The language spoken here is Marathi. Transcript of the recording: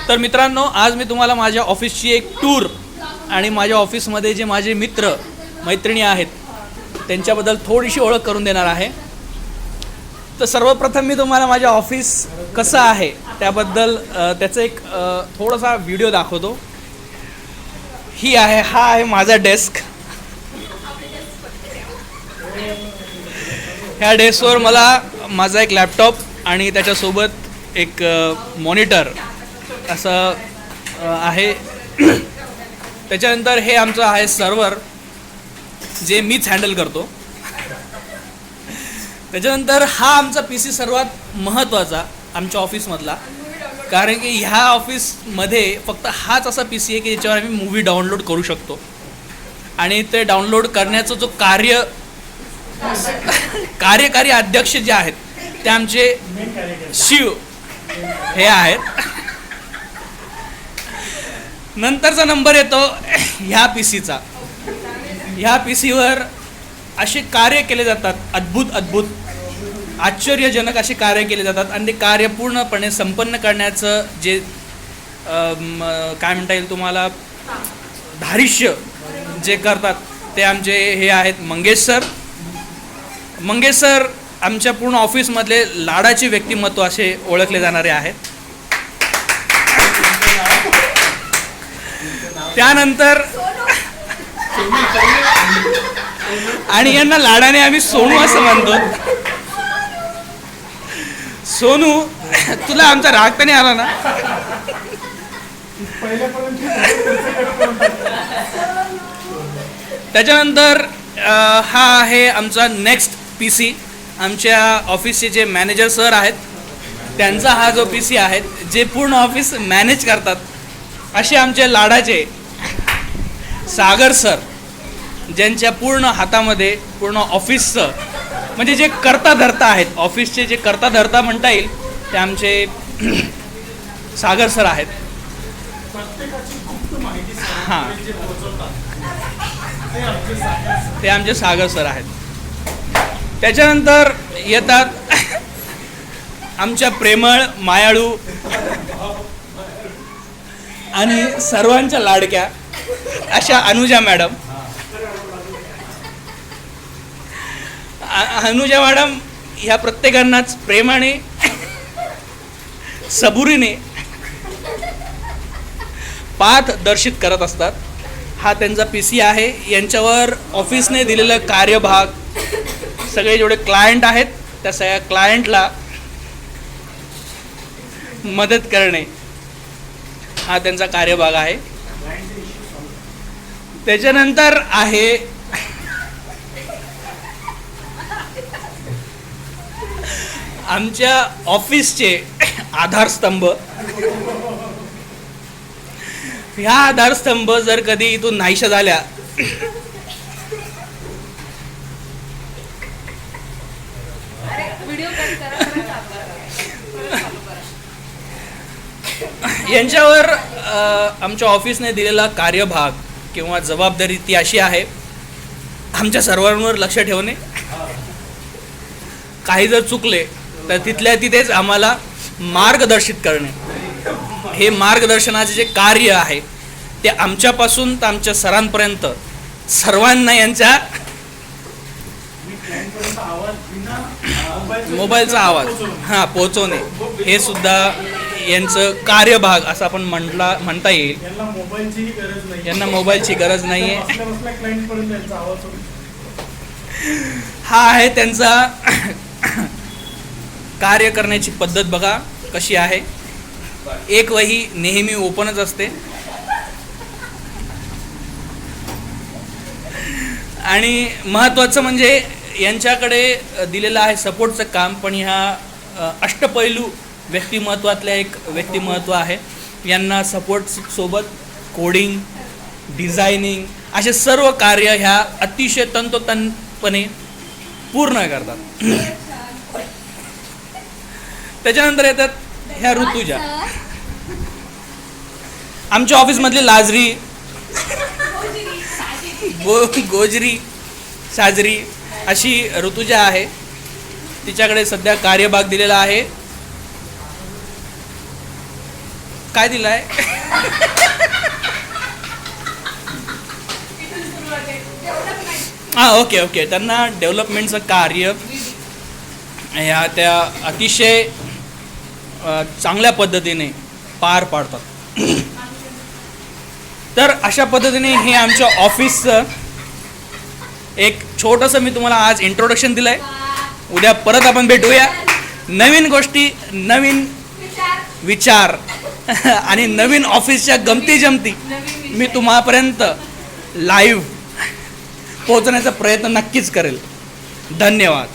तर मित्रांनो, आज मी तुम्हाला माझ्या ऑफिसची एक टूर आणि माझ्या ऑफिसमध्ये जे माझे मित्र मैत्रिणी आहेत त्यांच्याबद्दल थोडीशी ओळख करून देणार आहे. तर सर्वप्रथम मी तुम्हाला माझ्या ऑफिस कसं आहे त्याबद्दल त्याचं एक थोडासा व्हिडिओ दाखवतो. हा आहे माझा डेस्क. ह्या डेस्कवर मला माझा एक लॅपटॉप आणि त्याच्यासोबत एक मॉनिटर असं आहे. त्याच्यानंतर हे आमचं आहे सर्व्हर जे मीच हँडल करतो. त्याच्यानंतर हा आमचा PC सर्वात महत्त्वाचा आमच्या ऑफिसमधला, कारण की ह्या ऑफिसमध्ये फक्त हाच असा PC आहे की ज्याच्यावर आम्ही मूव्ही डाउनलोड करू शकतो. आणि ते डाउनलोड करण्याचं जो कार्यकारी अध्यक्ष जे आहेत ते आमचे शिव हे आहेत. नंतरचा नंबर येतो ह्या PCचा. ह्या PCवर असे कार्य केले जातात, अद्भुत आश्चर्यजनक असे कार्य केले जातात आणि ते कार्य पूर्णपणे संपन्न करण्याचं जे काय म्हणता येईल तुम्हाला धारिष्य जे करतात ते आमचे हे आहेत मंगेश सर. मंगेश सर आमच्या पूर्ण ऑफिसमधले लाडाचे व्यक्तिमत्व असे ओळखले जाणारे आहेत. त्यानंतर आणि यांना लाडाने आम्ही सोनू असं म्हणतो. सोनू, तुला आमचा राग तर नाही आला ना? त्याच्यानंतर हा आहे आमचा नेक्स्ट PC. आमच्या ऑफिसचे जे मॅनेजर सर आहेत त्यांचा हा जो PC आहे जे पूर्ण ऑफिस मॅनेज करतात असे आमचे लाडाचे सागर सर, ज्यांच्या पूर्ण हातामध्ये पूर्ण ऑफिसचं म्हणजे जे करता धरता आहेत, ऑफिसचे जे करता धरता म्हणता येईल ते आमचे सागर सर आहेत. हां, ते आमचे सागर सर आहेत. त्याच्यानंतर येतात आमच्या प्रेमळ, मायाळू आणि सर्वांच्या लाडक्या अशा अनुजा मॅडम. अनुजा मॅडम ह्या प्रत्येकांनाच प्रेमाने, सबुरीने पाथ दर्शित करत असतात. हा त्यांचा PC आहे. यांच्यावर ऑफिसने दिलेलं कार्यभाग, सगळे जेवढे क्लायंट आहेत त्या सगळ्या क्लायंटला मदत करणे हा त्यांचा कार्यभाग आहे. त्याच्यानंतर आहे आमच्या ऑफिसचे आधारस्तंभ. ह्या आधारस्तंभ जर कधी इथून नाहीशा झाल्या यांच्यावर आमच्या ऑफिसने दिलेला कार्यभाग किंवा जबाबदारी ती अशी आहे, आमच्या सर्वांवर लक्ष ठेवणे. काही जर चुकले तर तिथल्या तिथेच आम्हाला मार्गदर्शित करणे. हे मार्गदर्शनाचे जे कार्य आहे ते आमच्यापासून तर आमच्या सरांपर्यंत सर्वांना यांच्या मोबाईलचा आवाज पोहोचवणे हे सुद्धा यांचं कार्यभाग असं आपण म्हणता येईल. यांना मोबाईलची गरज नाही आहे. हा आहे त्यांचा कार्य करण्याची पद्धत. बघा कशी आहे. एक वही नेहमी ओपनच असते आणि महत्त्वाचं म्हणजे यांच्याकडे दिलेलं आहे सपोर्टचं काम, पण ह्या अष्टपैलू व्यक्तिमत्वातलं एक व्यक्तिमत्व आहे. यांना सपोर्ट सोबत कोडिंग, डिझायनिंग असे सर्व कार्य ह्या अतिशय तंतोतंतपणे पूर्ण करतात. त्याच्यानंतर येतात ह्या ऋतुजा, आमच्या ऑफिसमधली लाजरी, गोजरी, साजरी अशी ऋतुजा आहे. तिच्याकडे सध्या कार्यभाग दिलेला आहे. काय दिलाय? हां, ओके ओके. त्यांना डेव्हलपमेंटचं कार्य ह्या त्या अतिशय चांगल्या पद्धतीने पार पाडतात. तर अशा पद्धतीने हे आमच्या ऑफिसचं एक छोटंसं मी तुम्हाला आज इंट्रोडक्शन दिलं आहे. उद्या परत आपण भेटूया. नवीन गोष्टी, नवीन विचार आणि नवीन ऑफिसच्या गमती जमती मी तुम्हापर्यंत लाईव्ह पोहोचण्याचा प्रयत्न नक्कीच करेल. धन्यवाद.